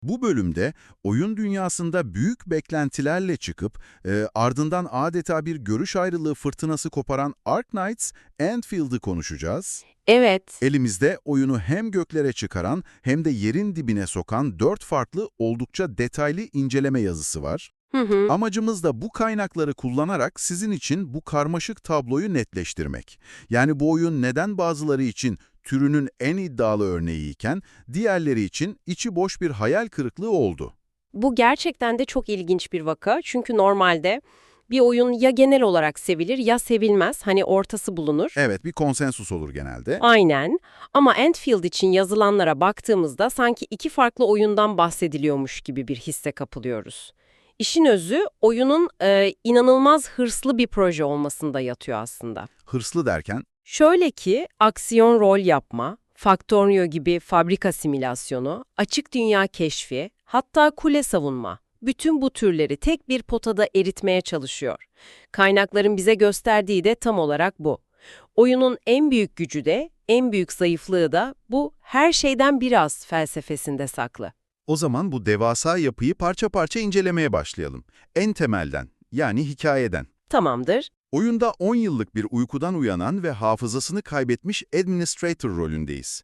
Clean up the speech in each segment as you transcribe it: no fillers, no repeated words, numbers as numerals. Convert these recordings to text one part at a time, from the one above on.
Bu bölümde oyun dünyasında büyük beklentilerle çıkıp ardından adeta bir görüş ayrılığı fırtınası koparan Arknights Enfield'ı konuşacağız. Evet. Elimizde oyunu hem göklere çıkaran hem de yerin dibine sokan 4 farklı oldukça detaylı inceleme yazısı var. Hı hı. Amacımız da bu kaynakları kullanarak sizin için bu karmaşık tabloyu netleştirmek. Yani bu oyun neden bazıları için türünün en iddialı örneğiyken diğerleri için içi boş bir hayal kırıklığı oldu. Bu gerçekten de çok ilginç bir vaka. Çünkü normalde bir oyun ya genel olarak sevilir ya sevilmez. Hani ortası bulunur. Evet, bir konsensus olur genelde. Aynen. Ama Enfield için yazılanlara baktığımızda sanki iki farklı oyundan bahsediliyormuş gibi bir hisse kapılıyoruz. İşin özü oyunun inanılmaz hırslı bir proje olmasında yatıyor aslında. Hırslı derken, Şöyle ki aksiyon rol yapma, Factorio gibi fabrika simülasyonu, açık dünya keşfi, hatta kule savunma. Bütün bu türleri tek bir potada eritmeye çalışıyor. Kaynakların bize gösterdiği de tam olarak bu. Oyunun en büyük gücü de, en büyük zayıflığı da bu her şeyden biraz felsefesinde saklı. o zaman bu devasa yapıyı parça parça incelemeye başlayalım. En temelden, yani hikayeden. Tamamdır. Oyunda 10 yıllık bir uykudan uyanan ve hafızasını kaybetmiş Administrator rolündeyiz.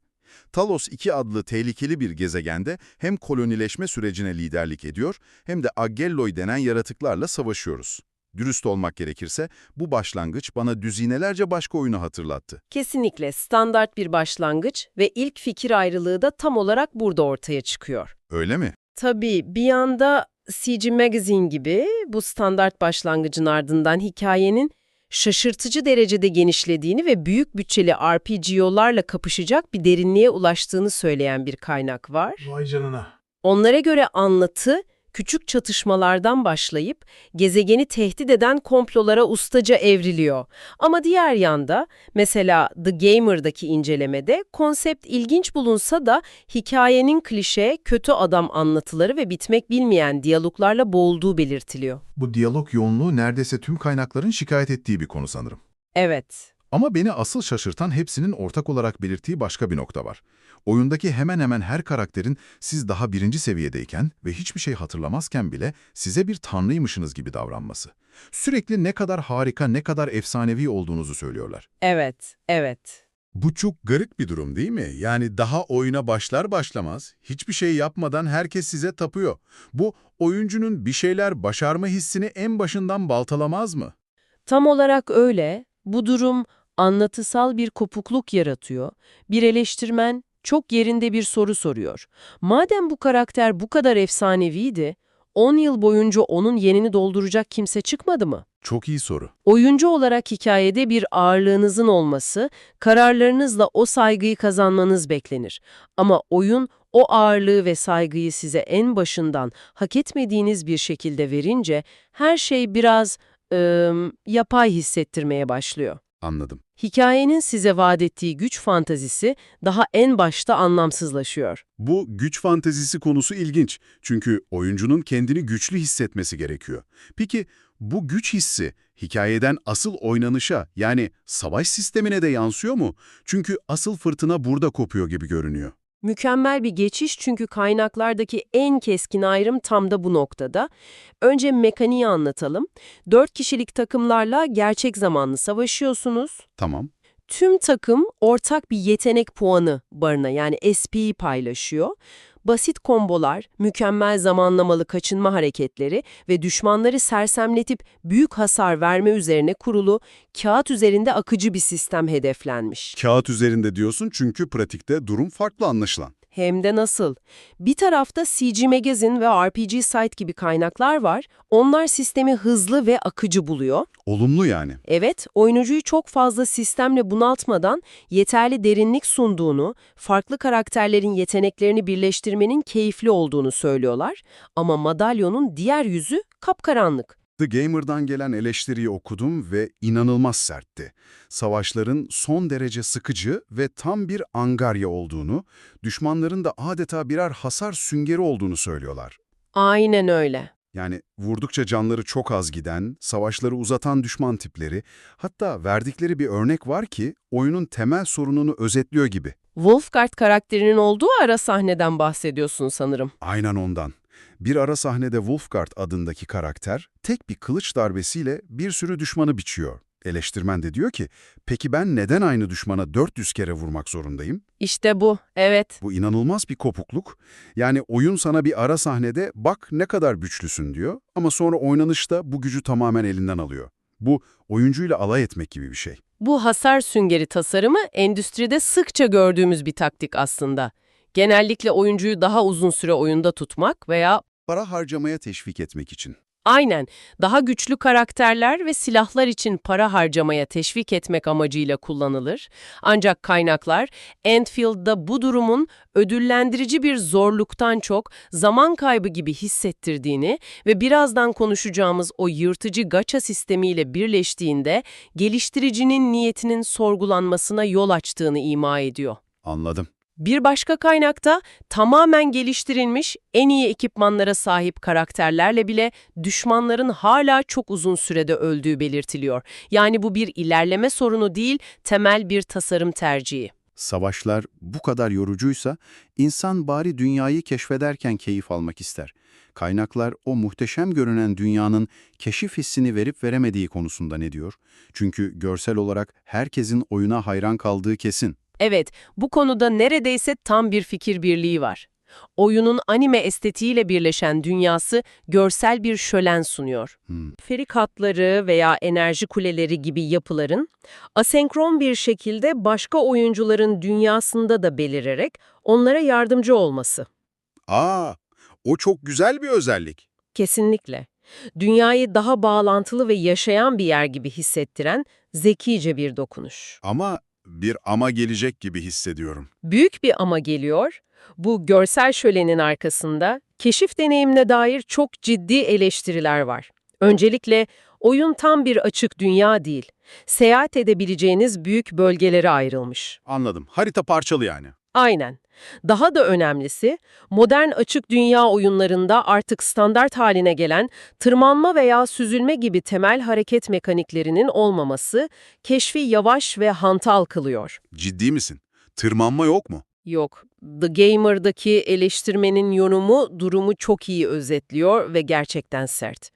Talos 2 adlı tehlikeli bir gezegende hem kolonileşme sürecine liderlik ediyor hem de Aggelloy denen yaratıklarla savaşıyoruz. Dürüst olmak gerekirse bu başlangıç bana düzinelerce başka oyunu hatırlattı. Kesinlikle standart bir başlangıç ve ilk fikir ayrılığı da tam olarak burada ortaya çıkıyor. Öyle mi? Tabii bir yanda CG Magazine gibi bu standart başlangıcın ardından hikayenin şaşırtıcı derecede genişlediğini ve büyük bütçeli RPG'larla kapışacak bir derinliğe ulaştığını söyleyen bir kaynak var. Vay canına. Onlara göre anlatı, küçük çatışmalardan başlayıp gezegeni tehdit eden komplolara ustaca evriliyor. Ama diğer yanda, mesela The Gamer'daki incelemede konsept ilginç bulunsa da hikayenin klişe, kötü adam anlatıları ve bitmek bilmeyen diyaloglarla boğulduğu belirtiliyor. Bu diyalog yoğunluğu neredeyse tüm kaynakların şikayet ettiği bir konu sanırım. Evet. Ama beni asıl şaşırtan hepsinin ortak olarak belirttiği başka bir nokta var. Oyundaki hemen hemen her karakterin siz daha birinci seviyedeyken ve hiçbir şey hatırlamazken bile size bir tanrıymışsınız gibi davranması. Sürekli ne kadar harika, ne kadar efsanevi olduğunuzu söylüyorlar. Evet, evet. Bu çok garip bir durum değil mi? Yani daha oyuna başlar başlamaz, hiçbir şey yapmadan herkes size tapıyor. Bu oyuncunun bir şeyler başarma hissini en başından baltalamaz mı? Tam olarak öyle. Bu durum anlatısal bir kopukluk yaratıyor. Bir eleştirmen çok yerinde bir soru soruyor. Madem bu karakter bu kadar efsaneviydi, 10 yıl boyunca onun yerini dolduracak kimse çıkmadı mı? Çok iyi soru. Oyuncu olarak hikayede bir ağırlığınızın olması, kararlarınızla o saygıyı kazanmanız beklenir. Ama oyun o ağırlığı ve saygıyı size en başından hak etmediğiniz bir şekilde verince her şey biraz yapay hissettirmeye başlıyor. Anladım. Hikayenin size vaat ettiği güç fantazisi daha en başta anlamsızlaşıyor. Bu güç fantezisi konusu ilginç. Çünkü oyuncunun kendini güçlü hissetmesi gerekiyor. Peki bu güç hissi hikayeden asıl oynanışa, yani savaş sistemine de yansıyor mu? Çünkü asıl fırtına burada kopuyor gibi görünüyor. Mükemmel bir geçiş çünkü kaynaklardaki en keskin ayrım tam da bu noktada. Önce mekaniği anlatalım. 4 kişilik takımlarla gerçek zamanlı savaşıyorsunuz. Tamam. Tüm takım ortak bir yetenek puanı barına yani SP'yi paylaşıyor. Basit kombolar, mükemmel zamanlamalı kaçınma hareketleri ve düşmanları sersemletip büyük hasar verme üzerine kurulu, kağıt üzerinde akıcı bir sistem hedeflenmiş. Kağıt üzerinde diyorsun çünkü pratikte durum farklı anlaşılan. Hem de nasıl? Bir tarafta CG Magazine ve RPG Site gibi kaynaklar var. Onlar sistemi hızlı ve akıcı buluyor. Olumlu yani. Evet, oyuncuyu çok fazla sistemle bunaltmadan yeterli derinlik sunduğunu, farklı karakterlerin yeteneklerini birleştirmenin keyifli olduğunu söylüyorlar. Ama madalyonun diğer yüzü kapkaranlık. The Gamer'dan gelen eleştiriyi okudum ve inanılmaz sertti. Savaşların son derece sıkıcı ve tam bir angarya olduğunu, düşmanların da adeta birer hasar süngeri olduğunu söylüyorlar. Aynen öyle. Yani vurdukça canları çok az giden, savaşları uzatan düşman tipleri, hatta verdikleri bir örnek var ki oyunun temel sorununu özetliyor gibi. Wolfguard karakterinin olduğu ara sahneden bahsediyorsun sanırım. Aynen ondan. Bir ara sahnede Wolfguard adındaki karakter tek bir kılıç darbesiyle bir sürü düşmanı biçiyor. Eleştirmen de diyor ki, peki ben neden aynı düşmana 400 kere vurmak zorundayım? İşte bu, evet. Bu inanılmaz bir kopukluk. Yani oyun sana bir ara sahnede bak ne kadar güçlüsün diyor ama sonra oynanışta bu gücü tamamen elinden alıyor. Bu oyuncuyla alay etmek gibi bir şey. Bu hasar süngeri tasarımı endüstride sıkça gördüğümüz bir taktik aslında. Genellikle oyuncuyu daha uzun süre oyunda tutmak veya Para harcamaya teşvik etmek için. aynen daha güçlü karakterler ve silahlar için para harcamaya teşvik etmek amacıyla kullanılır. Ancak kaynaklar Enfield'da bu durumun ödüllendirici bir zorluktan çok zaman kaybı gibi hissettirdiğini ve birazdan konuşacağımız o yırtıcı gacha sistemiyle birleştiğinde geliştiricinin niyetinin sorgulanmasına yol açtığını ima ediyor. Anladım. Bir başka kaynakta tamamen geliştirilmiş, en iyi ekipmanlara sahip karakterlerle bile düşmanların hala çok uzun sürede öldüğü belirtiliyor. Yani bu bir ilerleme sorunu değil, temel bir tasarım tercihi. Savaşlar bu kadar yorucuysa insan bari dünyayı keşfederken keyif almak ister. Kaynaklar o muhteşem görünen dünyanın keşif hissini verip veremediği konusunda ne diyor? Çünkü görsel olarak herkesin oyuna hayran kaldığı kesin. Evet, bu konuda neredeyse tam bir fikir birliği var. Oyunun anime estetiğiyle birleşen dünyası görsel bir şölen sunuyor. Ferik hatları veya enerji kuleleri gibi yapıların asenkron bir şekilde başka oyuncuların dünyasında da belirerek onlara yardımcı olması. O çok güzel bir özellik. Kesinlikle. Dünyayı daha bağlantılı ve yaşayan bir yer gibi hissettiren zekice bir dokunuş. Ama gelecek gibi hissediyorum. Büyük bir ama geliyor. Bu görsel şölenin arkasında keşif deneyimine dair çok ciddi eleştiriler var. Öncelikle oyun tam bir açık dünya değil. Seyahat edebileceğiniz büyük bölgelere ayrılmış. Anladım. Harita parçalı yani. Aynen. Daha da önemlisi, modern açık dünya oyunlarında artık standart haline gelen tırmanma veya süzülme gibi temel hareket mekaniklerinin olmaması keşfi yavaş ve hantal kılıyor. Ciddi misin? Tırmanma yok mu? Yok, The Gamer'daki eleştirmenin yorumu durumu çok iyi özetliyor ve gerçekten sert.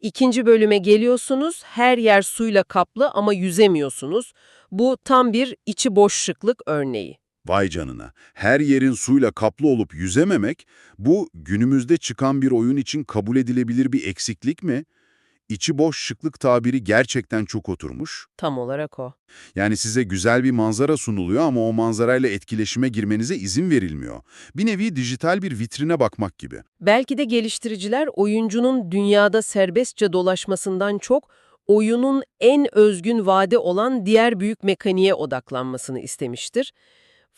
İkinci bölüme geliyorsunuz, her yer suyla kaplı ama yüzemiyorsunuz. Bu tam bir içi boş şıklık örneği. Vay canına. Her yerin suyla kaplı olup yüzememek, bu günümüzde çıkan bir oyun için kabul edilebilir bir eksiklik mi? İçi boş şıklık tabiri gerçekten çok oturmuş. Tam olarak o. Yani size güzel bir manzara sunuluyor ama o manzarayla etkileşime girmenize izin verilmiyor. Bir nevi dijital bir vitrine bakmak gibi. Belki de geliştiriciler oyuncunun dünyada serbestçe dolaşmasından çok oyunun en özgün vaadi olan diğer büyük mekaniğe odaklanmasını istemiştir.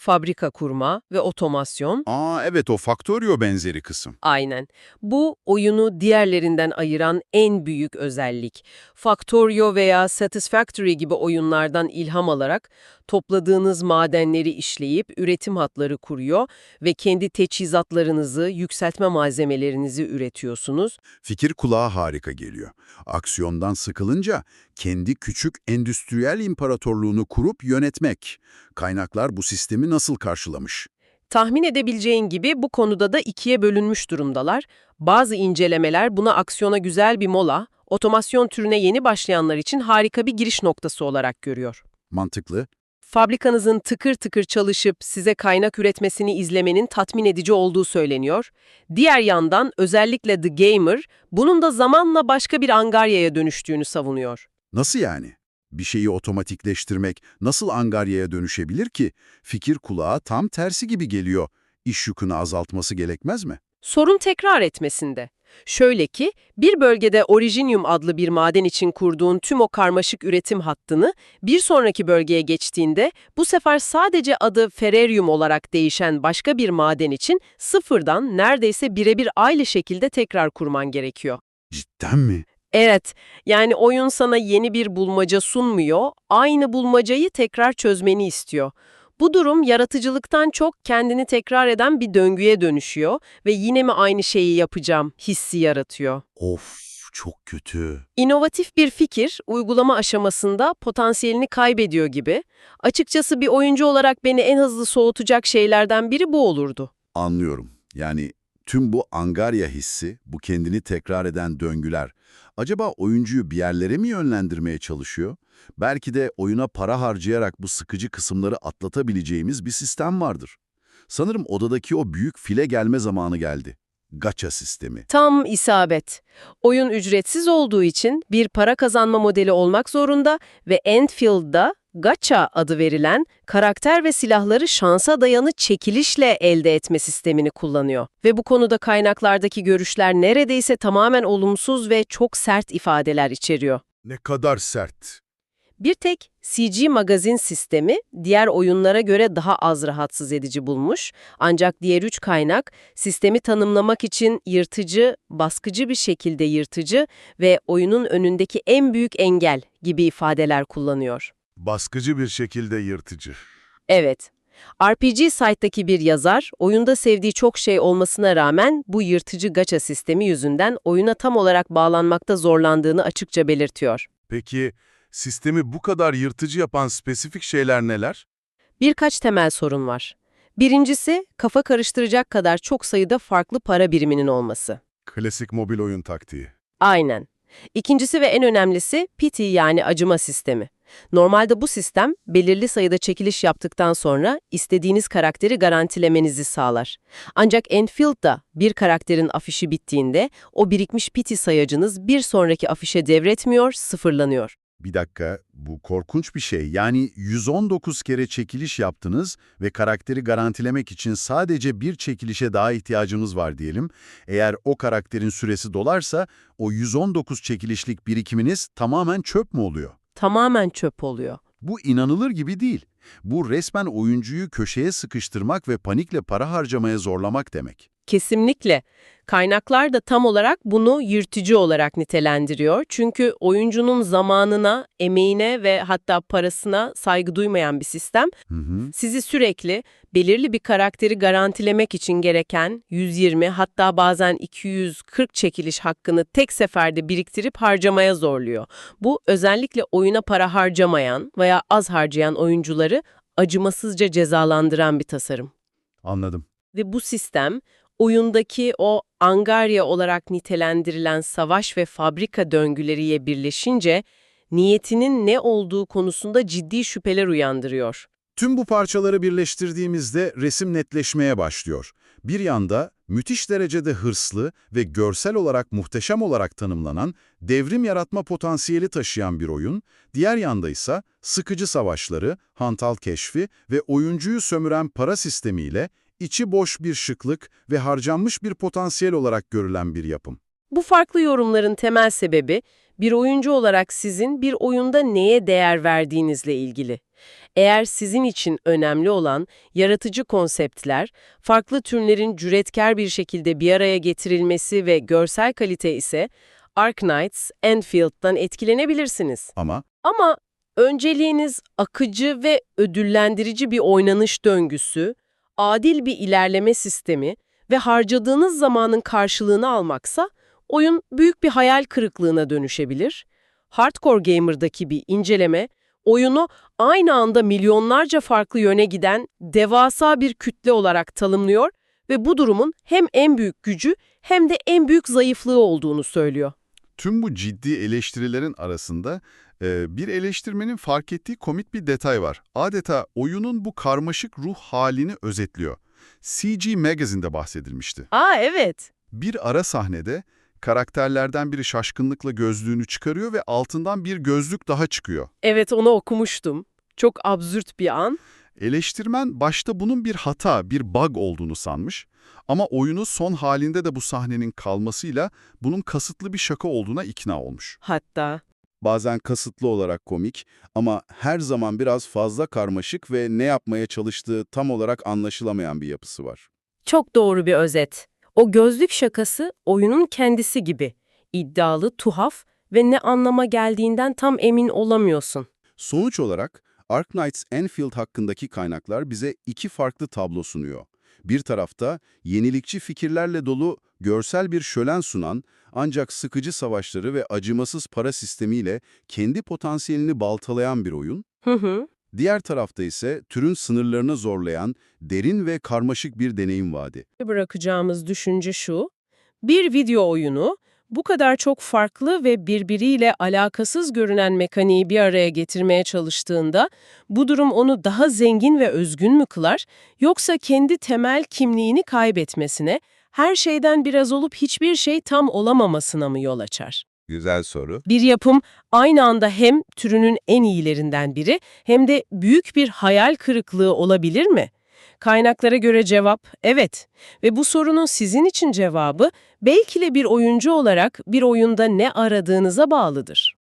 Fabrika kurma ve otomasyon. Evet, o Factorio benzeri kısım. Aynen. Bu oyunu diğerlerinden ayıran en büyük özellik. Factorio veya Satisfactory gibi oyunlardan ilham alarak topladığınız madenleri işleyip üretim hatları kuruyor ve kendi teçhizatlarınızı, yükseltme malzemelerinizi üretiyorsunuz. Fikir kulağa harika geliyor. Aksiyondan sıkılınca kendi küçük endüstriyel imparatorluğunu kurup yönetmek. Kaynaklar bu sistemi nasıl karşılamış? Tahmin edebileceğin gibi bu konuda da ikiye bölünmüş durumdalar. Bazı incelemeler buna aksiyona güzel bir mola, otomasyon türüne yeni başlayanlar için harika bir giriş noktası olarak görüyor. Mantıklı. Fabrikanızın tıkır tıkır çalışıp size kaynak üretmesini izlemenin tatmin edici olduğu söyleniyor. Diğer yandan özellikle The Gamer, bunun da zamanla başka bir angaryaya dönüştüğünü savunuyor. Nasıl yani? Bir şeyi otomatikleştirmek nasıl angaryaya dönüşebilir ki? Fikir kulağa tam tersi gibi geliyor. İş yükünü azaltması gerekmez mi? Sorun tekrar etmesinde. Şöyle ki, bir bölgede Originium adlı bir maden için kurduğun tüm o karmaşık üretim hattını bir sonraki bölgeye geçtiğinde bu sefer sadece adı Ferrarium olarak değişen başka bir maden için sıfırdan neredeyse birebir aynı şekilde tekrar kurman gerekiyor. Cidden mi? Evet, yani oyun sana yeni bir bulmaca sunmuyor, aynı bulmacayı tekrar çözmeni istiyor. Bu durum yaratıcılıktan çok kendini tekrar eden bir döngüye dönüşüyor ve yine mi aynı şeyi yapacağım hissi yaratıyor. Of, çok kötü. İnovatif bir fikir, uygulama aşamasında potansiyelini kaybediyor gibi. Açıkçası bir oyuncu olarak beni en hızlı soğutacak şeylerden biri bu olurdu. Anlıyorum. Yani tüm bu angarya hissi, bu kendini tekrar eden döngüler, acaba oyuncuyu bir yerlere mi yönlendirmeye çalışıyor? Belki de oyuna para harcayarak bu sıkıcı kısımları atlatabileceğimiz bir sistem vardır. Sanırım odadaki o büyük file gelme zamanı geldi. Gacha sistemi. Tam isabet. Oyun ücretsiz olduğu için bir para kazanma modeli olmak zorunda ve Enfield'da Gacha adı verilen karakter ve silahları şansa dayanı çekilişle elde etme sistemini kullanıyor. Ve bu konuda kaynaklardaki görüşler neredeyse tamamen olumsuz ve çok sert ifadeler içeriyor. Ne kadar sert. Bir tek CG Magazine sistemi diğer oyunlara göre daha az rahatsız edici bulmuş. Ancak diğer 3 kaynak sistemi tanımlamak için yırtıcı, baskıcı bir şekilde yırtıcı ve oyunun önündeki en büyük engel gibi ifadeler kullanıyor. Baskıcı bir şekilde yırtıcı. Evet. RPG Site'daki bir yazar, oyunda sevdiği çok şey olmasına rağmen bu yırtıcı gacha sistemi yüzünden oyuna tam olarak bağlanmakta zorlandığını açıkça belirtiyor. Peki, sistemi bu kadar yırtıcı yapan spesifik şeyler neler? Birkaç temel sorun var. Birincisi, kafa karıştıracak kadar çok sayıda farklı para biriminin olması. Klasik mobil oyun taktiği. Aynen. İkincisi ve en önemlisi pity yani acıma sistemi. Normalde bu sistem belirli sayıda çekiliş yaptıktan sonra istediğiniz karakteri garantilemenizi sağlar. Ancak Enfield'da bir karakterin afişi bittiğinde o birikmiş pity sayacınız bir sonraki afişe devretmiyor, sıfırlanıyor. Bir dakika, bu korkunç bir şey. Yani 119 kere çekiliş yaptınız ve karakteri garantilemek için sadece bir çekilişe daha ihtiyacınız var diyelim. Eğer o karakterin süresi dolarsa o 119 çekilişlik birikiminiz tamamen çöp mü oluyor? Tamamen çöp oluyor. Bu inanılır gibi değil. Bu resmen oyuncuyu köşeye sıkıştırmak ve panikle para harcamaya zorlamak demek. Kesinlikle. Kaynaklar da tam olarak bunu yırtıcı olarak nitelendiriyor. Çünkü oyuncunun zamanına, emeğine ve hatta parasına saygı duymayan bir sistem, sizi sürekli belirli bir karakteri garantilemek için gereken 120 hatta bazen 240 çekiliş hakkını tek seferde biriktirip harcamaya zorluyor. Bu özellikle oyuna para harcamayan veya az harcayan oyuncuları acımasızca cezalandıran bir tasarım. Anladım. Ve bu sistem, oyundaki o angarya olarak nitelendirilen savaş ve fabrika döngüleriyle birleşince niyetinin ne olduğu konusunda ciddi şüpheler uyandırıyor. Tüm bu parçaları birleştirdiğimizde resim netleşmeye başlıyor. Bir yanda müthiş derecede hırslı ve görsel olarak muhteşem olarak tanımlanan, devrim yaratma potansiyeli taşıyan bir oyun, diğer yanda ise sıkıcı savaşları, hantal keşfi ve oyuncuyu sömüren para sistemiyle içi boş bir şıklık ve harcanmış bir potansiyel olarak görülen bir yapım. Bu farklı yorumların temel sebebi, bir oyuncu olarak sizin bir oyunda neye değer verdiğinizle ilgili. Eğer sizin için önemli olan yaratıcı konseptler, farklı türlerin cüretkar bir şekilde bir araya getirilmesi ve görsel kalite ise Arknights, Enfield'dan etkilenebilirsiniz. Ama önceliğiniz akıcı ve ödüllendirici bir oynanış döngüsü, adil bir ilerleme sistemi ve harcadığınız zamanın karşılığını almaksa, oyun büyük bir hayal kırıklığına dönüşebilir. Hardcore Gamer'daki bir inceleme, oyunu aynı anda milyonlarca farklı yöne giden devasa bir kütle olarak tanımlıyor ve bu durumun hem en büyük gücü hem de en büyük zayıflığı olduğunu söylüyor. Tüm bu ciddi eleştirilerin arasında bir eleştirmenin fark ettiği komik bir detay var. Adeta oyunun bu karmaşık ruh halini özetliyor. CG Magazine'de bahsedilmişti. Evet. Bir ara sahnede karakterlerden biri şaşkınlıkla gözlüğünü çıkarıyor ve altından bir gözlük daha çıkıyor. Evet, onu okumuştum. Çok absürt bir an. Eleştirmen başta bunun bir hata, bir bug olduğunu sanmış ama oyunu son halinde de bu sahnenin kalmasıyla bunun kasıtlı bir şaka olduğuna ikna olmuş. Hatta. Bazen kasıtlı olarak komik ama her zaman biraz fazla karmaşık ve ne yapmaya çalıştığı tam olarak anlaşılamayan bir yapısı var. Çok doğru bir özet. O gözlük şakası oyunun kendisi gibi. İddialı, tuhaf ve ne anlama geldiğinden tam emin olamıyorsun. Sonuç olarak Arknights Enfield hakkındaki kaynaklar bize iki farklı tablo sunuyor. Bir tarafta yenilikçi fikirlerle dolu görsel bir şölen sunan, ancak sıkıcı savaşları ve acımasız para sistemiyle kendi potansiyelini baltalayan bir oyun. Hı hı. Diğer tarafta ise türün sınırlarını zorlayan derin ve karmaşık bir deneyim vaadi. Bırakacağımız düşünce şu: bir video oyunu bu kadar çok farklı ve birbiriyle alakasız görünen mekaniği bir araya getirmeye çalıştığında bu durum onu daha zengin ve özgün mü kılar, yoksa kendi temel kimliğini kaybetmesine, her şeyden biraz olup hiçbir şey tam olamamasına mı yol açar? Güzel soru. Bir yapım aynı anda hem türünün en iyilerinden biri hem de büyük bir hayal kırıklığı olabilir mi? Kaynaklara göre cevap evet, ve bu sorunun sizin için cevabı belki de bir oyuncu olarak bir oyunda ne aradığınıza bağlıdır.